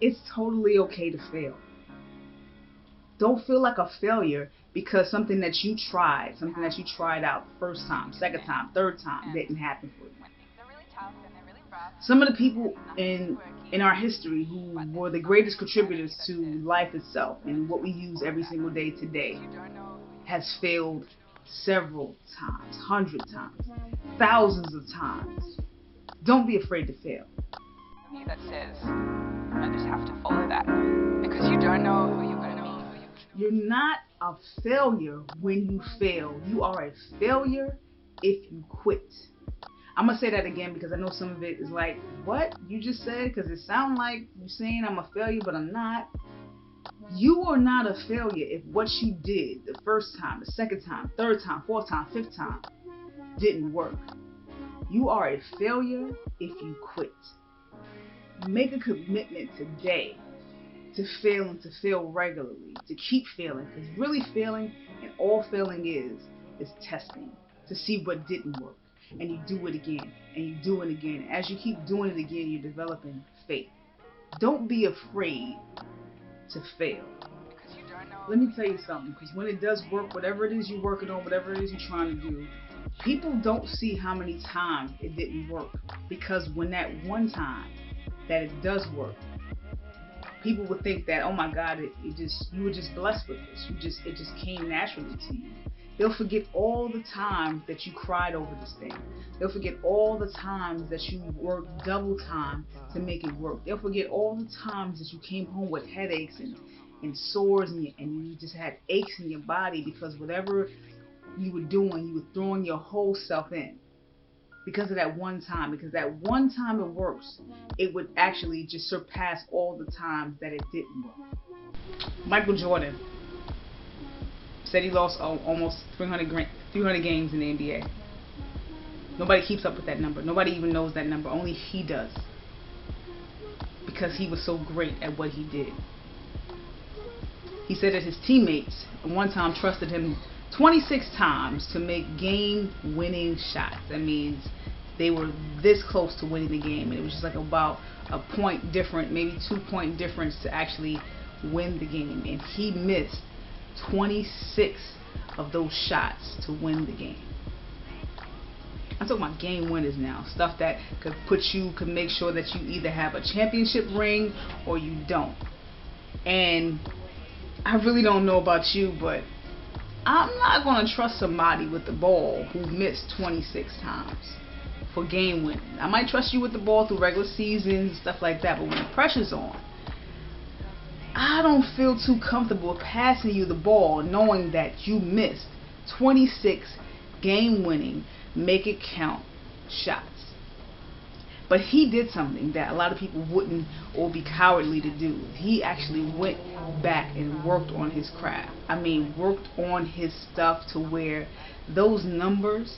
It's totally okay to fail. Don't feel like a failure because something that you tried out first time, second time, third time didn't happen for you. Some of the people in our history who were the greatest contributors to life itself and what we use every single day today has failed several times, hundred times, thousands of times. Don't be afraid to fail. That says I just have to follow that because you don't know who you're going to meet. You're not a failure when you fail. You are a failure if you quit. I'm gonna say that again because I know some of it is like, what you just said? Because it sounds like you're saying I'm a failure, but I'm not. You are not a failure if what you did the first time, the second time, third time, fourth time, fifth time didn't work. You are a failure if you quit. Make a commitment today to fail and to fail regularly, to keep failing, because really failing and all failing is testing to see what didn't work. And you do it again, and you do it again. As you keep doing it again, you're developing faith. Don't be afraid to fail. Let me tell you something, because when it does work, whatever it is you're working on, whatever it is you're trying to do, people don't see how many times it didn't work. Because when that one time that it does work, people would think that, oh my God, you were just blessed with this. It just came naturally to you. They'll forget all the times that you cried over this thing. They'll forget all the times that you worked double time to make it work. They'll forget all the times that you came home with headaches and sores and you just had aches in your body because whatever you were doing, you were throwing your whole self in. Because of that one time, because that one time it works, it would actually just surpass all the times that it didn't work. Michael Jordan said he lost almost 300 games in the NBA. Nobody keeps up with that number. Nobody even knows that number. Only he does. Because he was so great at what he did. He said that his teammates one time trusted him 26 times to make game-winning shots. That means they were this close to winning the game, and it was just like about a point different, maybe 2-point difference to actually win the game. And he missed 26 of those shots to win the game. I'm talking about game winners now. Stuff that could make sure that you either have a championship ring or you don't. And I really don't know about you, but I'm not going to trust somebody with the ball who missed 26 times for game winning. I might trust you with the ball through regular seasons, stuff like that, but when the pressure's on, I don't feel too comfortable passing you the ball knowing that you missed 26 game-winning, make-it-count shots. But he did something that a lot of people wouldn't or be cowardly to do. He actually went back and worked on his craft. I mean, worked on his stuff to where those numbers,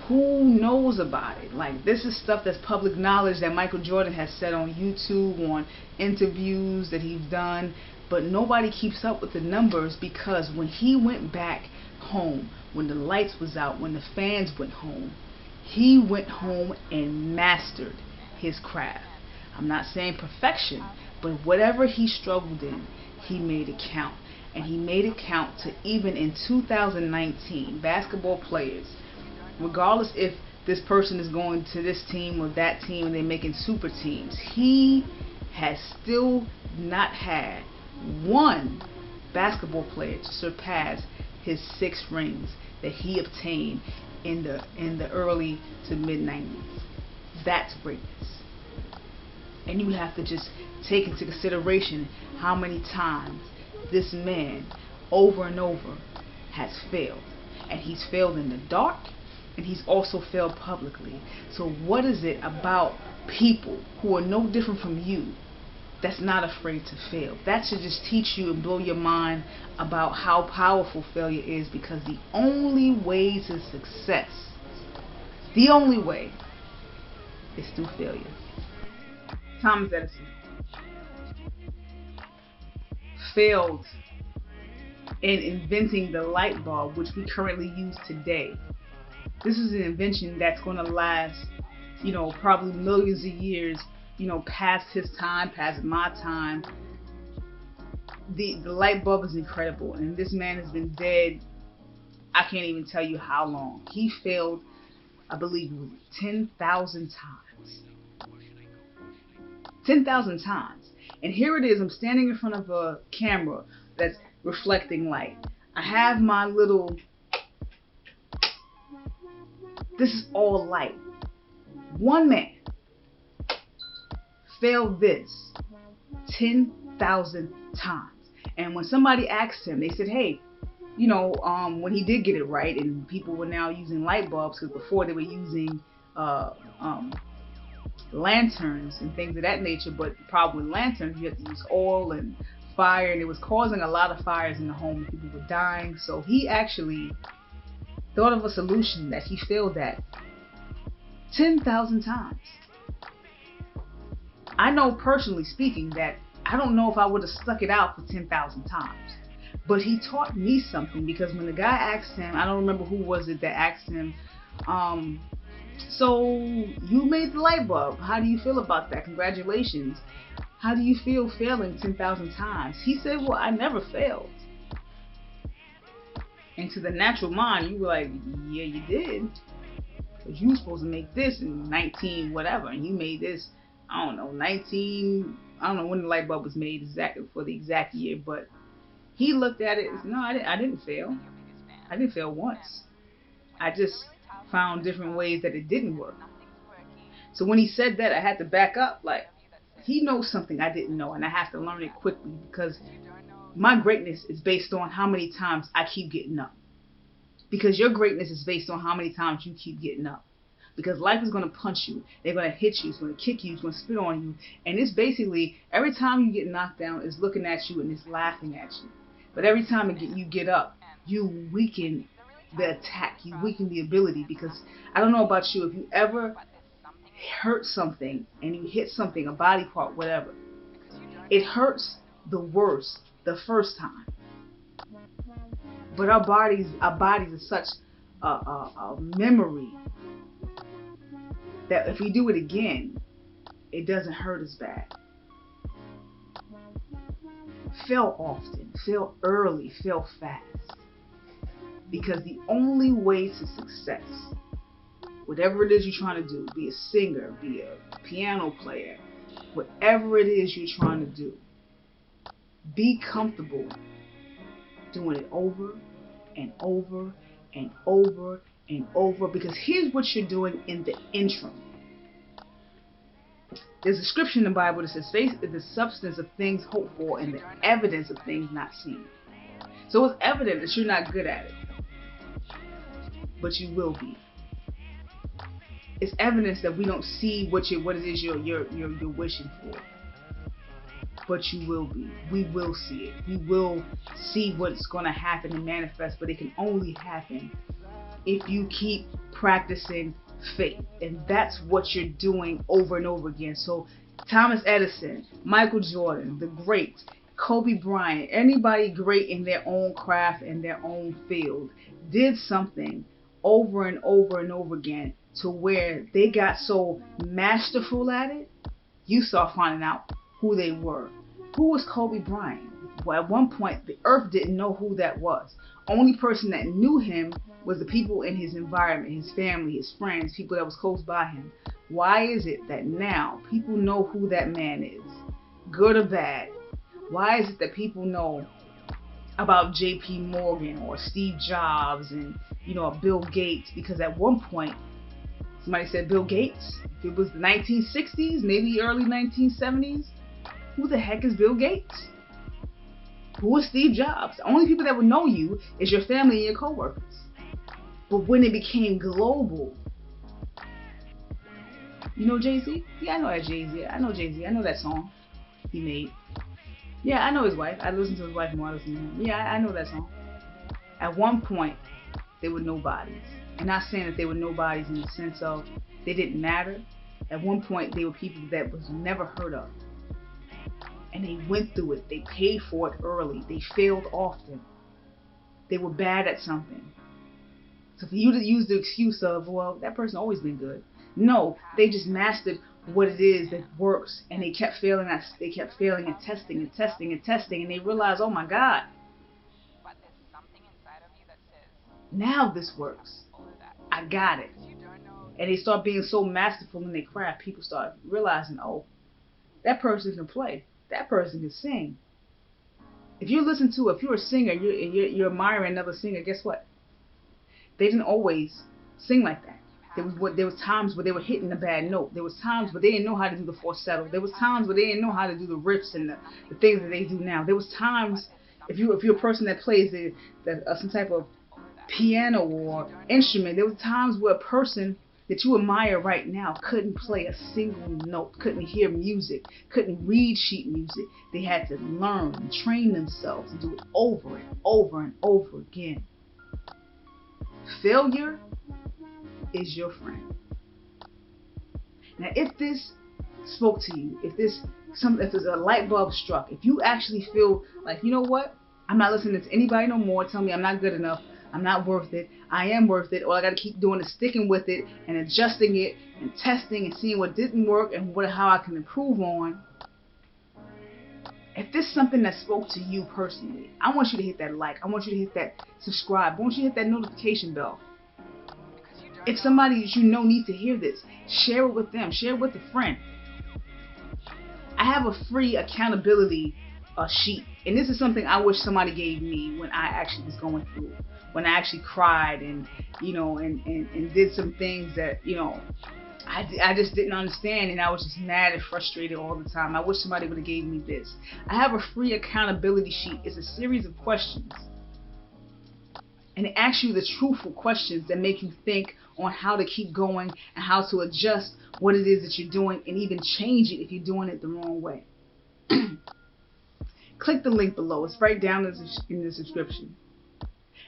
who knows about it? Like, this is stuff that's public knowledge that Michael Jordan has said on YouTube, on interviews that he's done, but nobody keeps up with the numbers because when he went back home, when the lights was out, when the fans went home, he went home and mastered his craft. I'm not saying perfection, but whatever he struggled in, he made it count. And he made it count to even in 2019, basketball players, regardless if this person is going to this team or that team and they're making super teams, he has still not had one basketball player to surpass his 6 rings that he obtained in the early to mid 90s. That's greatness. And you have to just take into consideration how many times this man over and over has failed. And he's failed in the dark, and he's also failed publicly. So what is it about people who are no different from you that's not afraid to fail? That should just teach you and blow your mind about how powerful failure is, because the only way to success, the only way, is through failure. Thomas Edison failed in inventing the light bulb, which we currently use today. This is an invention that's going to last, probably millions of years, past his time, past my time. The light bulb is incredible, and this man has been dead, I can't even tell you how long. He failed, I believe, 10,000 times. 10,000 times. And here it is, I'm standing in front of a camera that's reflecting light. I have my little, this is all light. One man failed this 10,000 times. And when somebody asked him, they said, hey, when he did get it right, and people were now using light bulbs, because before they were using lanterns and things of that nature. But the problem with lanterns, you have to use oil and fire, and it was causing a lot of fires in the home. People were dying. So he actually thought of a solution that he failed at 10,000 times. I know, personally speaking, that I don't know if I would have stuck it out for 10,000 times. But he taught me something, because when the guy asked him, I don't remember who was it that asked him, so you made the light bulb. How do you feel about that? Congratulations. How do you feel failing 10,000 times? He said, well, I never failed. And to the natural mind, you were like, yeah, you did. Because you were supposed to make this in 19 whatever, and you made this, I don't know, 19, I don't know when the light bulb was made exactly for the exact year, but he looked at it and said, no, I didn't fail. I didn't fail once. I just found different ways that it didn't work. So when he said that, I had to back up. Like, he knows something I didn't know, and I have to learn it quickly, because my greatness is based on how many times I keep getting up. Because your greatness is based on how many times you keep getting up. Because life is going to punch you. They're going to hit you. It's going to kick you. It's going to spit on you. And it's basically, every time you get knocked down, it's looking at you and it's laughing at you. But every time you get up, you weaken the attack. You weaken the ability. Because I don't know about you, if you ever hurt something and you hit something, a body part, whatever, it hurts the worst the first time. But our bodies are such a memory that if we do it again, it doesn't hurt as bad. Fail often, fail early, fail fast. Because the only way to success, whatever it is you're trying to do, be a singer, be a piano player, whatever it is you're trying to do, be comfortable doing it over and over and over and over. Because here's what you're doing in the interim. There's a scripture in the Bible that says, faith is the substance of things hoped for and the evidence of things not seen. So it's evident that you're not good at it, but you will be. It's evidence that we don't see what it is you're wishing for, but you will be. We will see it. We will see what's going to happen and manifest, but it can only happen if you keep practicing faith. And that's what you're doing over and over again. So Thomas Edison, Michael Jordan, the greats, Kobe Bryant, anybody great in their own craft and their own field did something over and over and over again to where they got so masterful at it, you start finding out who they were. Who was Kobe Bryant? Well, at one point, the earth didn't know who that was. Only person that knew him was the people in his environment, his family, his friends, people that was close by him. Why is it that now people know who that man is, good or bad? Why is it that people know about J.P. Morgan or Steve Jobs and, Bill Gates? Because at one point, somebody said Bill Gates. If it was the 1960s, maybe early 1970s, who the heck is Bill Gates? Who is Steve Jobs? The only people that would know you is your family and your coworkers. But when it became global, you know Jay-Z? Yeah, I know that Jay-Z. I know Jay-Z. I know that song he made. Yeah, I know his wife. I listen to his wife more. I listen to him. Yeah, I know that song. At one point, they were nobodies. And not saying that they were nobodies in the sense of they didn't matter. At one point, they were people that was never heard of. And they went through it. They paid for it early. They failed often. They were bad at something. So for you to use the excuse of, well, that person always been good. No, they just mastered what it is that works, and they kept failing at, they kept failing and testing and testing and testing, and they realized, oh my God, But there's something inside of you that says, now this works. follow that. I got it. Because you don't know. And they start being so masterful in their craft, people start realizing, oh, that person can play. That person can sing. If you listen to, if you're a singer, you're admiring another singer, guess what? They didn't always sing like that. There was times where they were hitting a bad note. There was times where they didn't know how to do the falsetto. There was times where they didn't know how to do the riffs and the things that they do now. There was times, if you're a person that plays some type of piano or instrument, there was times where a person that you admire right now couldn't play a single note, couldn't hear music, couldn't read sheet music. They had to learn and train themselves and do it over and over and over again. Failure is your friend. Now, if this spoke to you, if there's a light bulb struck, if you actually feel like, you know what, I'm not listening to anybody no more, tell me I'm not good enough, I'm not worth it, I am worth it, all I got to keep doing is sticking with it and adjusting it and testing and seeing what didn't work and how I can improve on. If this is something that spoke to you personally, I want you to hit that like, I want you to hit that subscribe, I want you to hit that notification bell. If somebody that you know needs to hear this, share it with them, share it with a friend. I have a free accountability sheet, and this is something I wish somebody gave me when I actually was going through, when I actually cried and and did some things that I just didn't understand, and I was just mad and frustrated all the time. I wish somebody would have gave me this. I have a free accountability sheet. It's a series of questions, and it asks you the truthful questions that make you think on how to keep going and how to adjust what it is that you're doing and even change it if you're doing it the wrong way. Click the link below. It's right down in the description.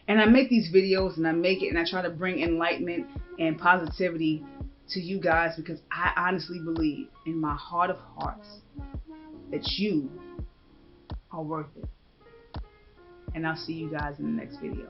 And I make these videos and I try to bring enlightenment and positivity to you guys because I honestly believe in my heart of hearts that you are worth it. And I'll see you guys in the next video.